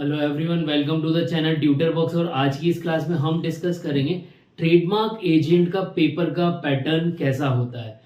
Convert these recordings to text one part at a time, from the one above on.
Hello everyone, welcome to the channel tutor box. और आज की इस क्लास में हम डिस्कस करेंगे ट्रेडमार्क एजेंट का पेपर का पैटर्न कैसा होता है।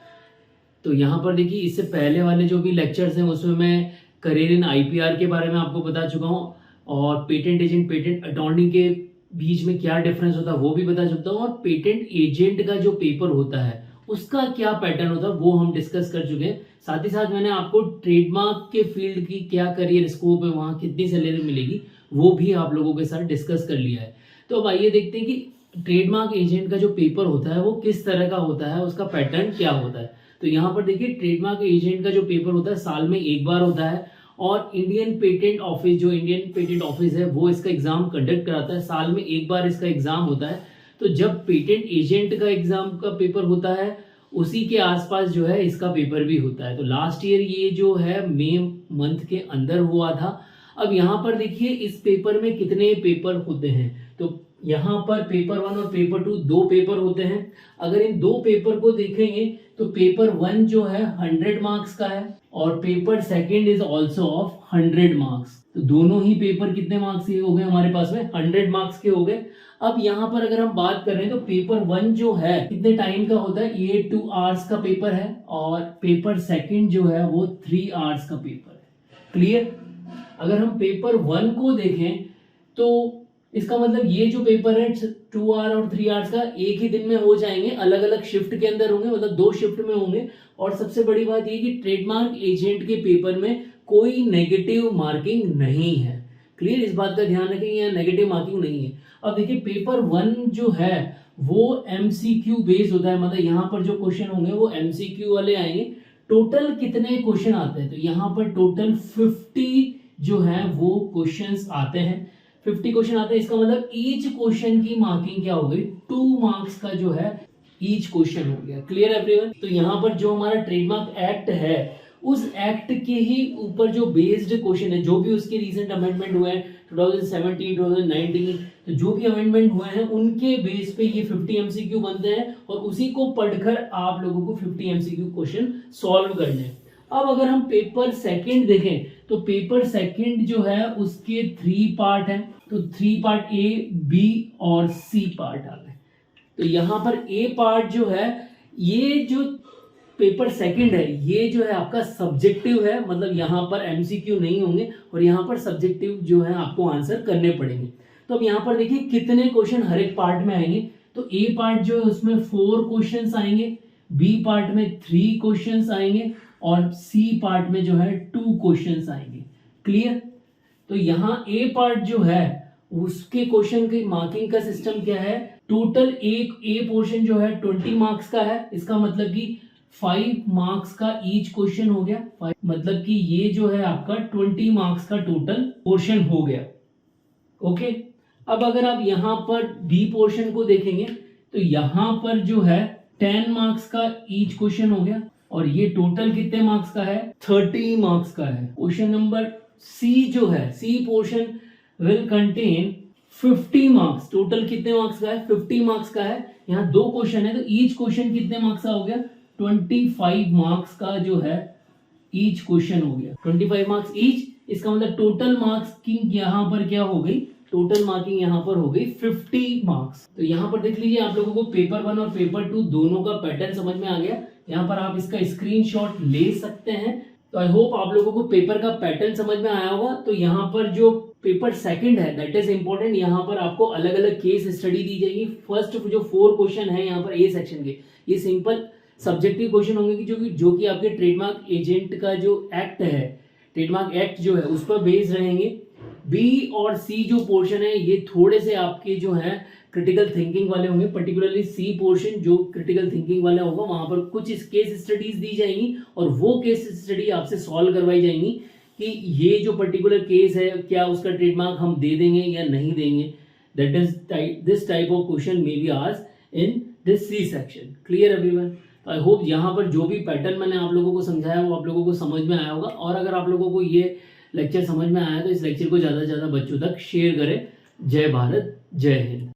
तो यहाँ पर देखिए, इससे पहले वाले जो भी लेक्चर्स हैं उसमें मैं करियर इन आईपीआर के बारे में आपको बता चुका हूँ और पेटेंट एजेंट पेटेंट अटॉर्नी के बीच में क्या डिफरेंस होता है वो भी बता चुका हूँ, और पेटेंट एजेंट का जो पेपर होता है उसका क्या पैटर्न होता है वो हम डिस्कस कर चुके हैं। साथ ही साथ मैंने आपको ट्रेडमार्क के फील्ड की क्या करियर स्कोप है, वहाँ कितनी सैलरी मिलेगी, वो भी आप लोगों के साथ डिस्कस कर लिया है। तो अब आइए देखते हैं कि ट्रेडमार्क एजेंट का जो पेपर होता है वो किस तरह का होता है, उसका पैटर्न क्या होता है। तो यहाँ पर देखिए, ट्रेडमार्क एजेंट का जो पेपर होता है साल में एक बार होता है और इंडियन पेटेंट ऑफिस, जो इंडियन पेटेंट ऑफिस है वो इसका एग्जाम कंडक्ट कराता है। साल में एक बार इसका एग्जाम होता है। तो जब पेटेंट एजेंट का एग्जाम का पेपर होता है उसी के आसपास जो है इसका पेपर भी होता है। तो लास्ट ईयर ये जो है मई मंथ के अंदर हुआ था। अब यहाँ पर देखिए, इस पेपर में कितने पेपर होते हैं। तो यहाँ पर पेपर 1 और पेपर 2 दो पेपर होते हैं। अगर इन दो पेपर को देखेंगे तो पेपर 1 जो है 100 मार्क्स का है और paper second is also of 100 marks. तो दोनों ही पेपर कितने मार्क्स के हो गए हमारे पास में, 100 मार्क्स के हो गए। अब यहाँ पर अगर हम बात करें तो पेपर 1 जो है कितने टाइम का होता है, ये 2 आवर्स का पेपर है और पेपर सेकंड जो है वो 3 आवर्स का पेपर है। क्लियर। अगर हम पेपर 1 को देखें तो इसका मतलब ये जो पेपर है 2 आवर और 3 आवर्स का एक ही दिन में हो जाएंगे, अलग अलग शिफ्ट के अंदर होंगे, मतलब 2 शिफ्ट में होंगे। और सबसे बड़ी बात ये कि ट्रेडमार्क एजेंट के पेपर में कोई नेगेटिव मार्किंग नहीं है। क्लियर, इस बात का ध्यान रखें, यहाँ नेगेटिव मार्किंग नहीं है। अब देखिए, पेपर 1 जो है वो एमसीक्यू बेस्ड होता है, मतलब यहाँ पर जो क्वेश्चन होंगे वो एमसीक्यू वाले आएंगे। टोटल कितने क्वेश्चन आते हैं, तो यहाँ पर टोटल 50 जो है वो क्वेश्चंस आते हैं। 50 क्वेश्चन आते हैं, इसका मतलब ईच क्वेश्चन की मार्किंग क्या हो गई, 2 मार्क्स का जो है ईच क्वेश्चन हो गया। Clear everyone. तो यहाँ पर जो हमारा ट्रेडमार्क एक्ट है उस एक्ट के ही ऊपर जो बेस्ड क्वेश्चन है, जो भी उसके रिसेंट अमेंडमेंट हुए हैं 2017, 2019, तो जो भी अमेंडमेंट हुए हैं उनके बेस पे ये 50 एमसीक्यू बनते हैं और उसी को पढ़कर आप लोगों को 50 एमसीक्यू क्वेश्चन सॉल्व करने हैं। अब अगर हम पेपर सेकंड देखें तो पेपर सेकंड जो है उसके 3 पार्ट हैं। तो 3 पार्ट ए, बी और सी पार्ट आ गए। तो यहाँ पर ए पार्ट जो है, ये जो पेपर सेकंड है ये जो है आपका सब्जेक्टिव है, मतलब यहाँ पर एमसीक्यू नहीं होंगे और यहाँ पर सब्जेक्टिव जो है आपको आंसर करने पड़ेंगे। तो अब यहाँ पर देखिए कितने क्वेश्चन हर एक पार्ट में आएंगे। तो ए पार्ट जो है उसमें 4 क्वेश्चंस आएंगे, बी पार्ट में 3 क्वेश्चंस आएंगे और सी पार्ट में जो है 2 क्वेश्चंस आएंगे। क्लियर। तो यहाँ ए पार्ट जो है उसके क्वेश्चन की मार्किंग का सिस्टम क्या है, टोटल एक ए पोर्शन जो है 20 मार्क्स का है। इसका मतलब कि 5 मार्क्स का ईच क्वेश्चन हो गया, मतलब कि ये जो है आपका 20 मार्क्स का टोटल पोर्शन हो गया। ओके। अब अगर आप यहाँ पर बी पोर्शन को देखेंगे तो यहाँ पर जो है 10 मार्क्स का ईच क्वेश्चन हो गया और ये टोटल कितने मार्क्स का है, 30 मार्क्स का है। क्वेश्चन नंबर सी जो है, C portion will contain 50 marks. Total कितने मार्क्स का है, 50 मार्क्स का है। यहाँ 2 क्वेश्चन है तो ईच क्वेश्चन कितने मार्क्स का हो गया, 25 मार्क्स का जो है ईच क्वेश्चन हो गया, 25 मार्क्स ईच। इसका मतलब टोटल मार्किंग यहाँ पर क्या हो गई, टोटल मार्किंग यहाँ पर हो गई 50 मार्क्स। तो यहाँ पर देख लीजिए, आप लोगों को पेपर 1 और पेपर 2 दोनों का पैटर्न समझ में आ गया। यहाँ पर आप इसका स्क्रीनशॉट ले सकते हैं। तो आई होप आप लोगों को पेपर का पैटर्न समझ में आया होगा। तो यहाँ पर जो पेपर सेकंड है दैट इज इंपॉर्टेंट, यहाँ पर आपको अलग अलग केस स्टडी दी जाएगी। फर्स्ट जो 4 क्वेश्चन है यहाँ पर ए सेक्शन के, ये सिंपल सब्जेक्टिव क्वेश्चन होंगे कि जो कि आपके ट्रेडमार्क एजेंट का जो एक्ट है, ट्रेडमार्क एक्ट जो है उस पर बेस्ड रहेंगे। बी और सी जो पोर्शन है ये थोड़े से आपके जो है क्रिटिकल थिंकिंग वाले होंगे, पर्टिकुलरली सी पोर्शन जो क्रिटिकल थिंकिंग वाला होगा वहां पर कुछ केस स्टडीज दी जाएंगी और वो केस स्टडी आपसे सॉल्व करवाई जाएंगी कि ये जो पर्टिकुलर केस है क्या उसका ट्रेडमार्क हम दे देंगे या नहीं देंगे। That is this type of question may be asked in this C section. Clear everyone. I hope यहाँ पर जो भी पैटर्न मैंने आप लोगों को समझाया वो आप लोगों को समझ में आया होगा। और अगर आप लोगों को ये लेक्चर समझ में आया तो इस लेक्चर को ज़्यादा से ज़्यादा बच्चों तक शेयर करें। जय भारत, जय हिंद।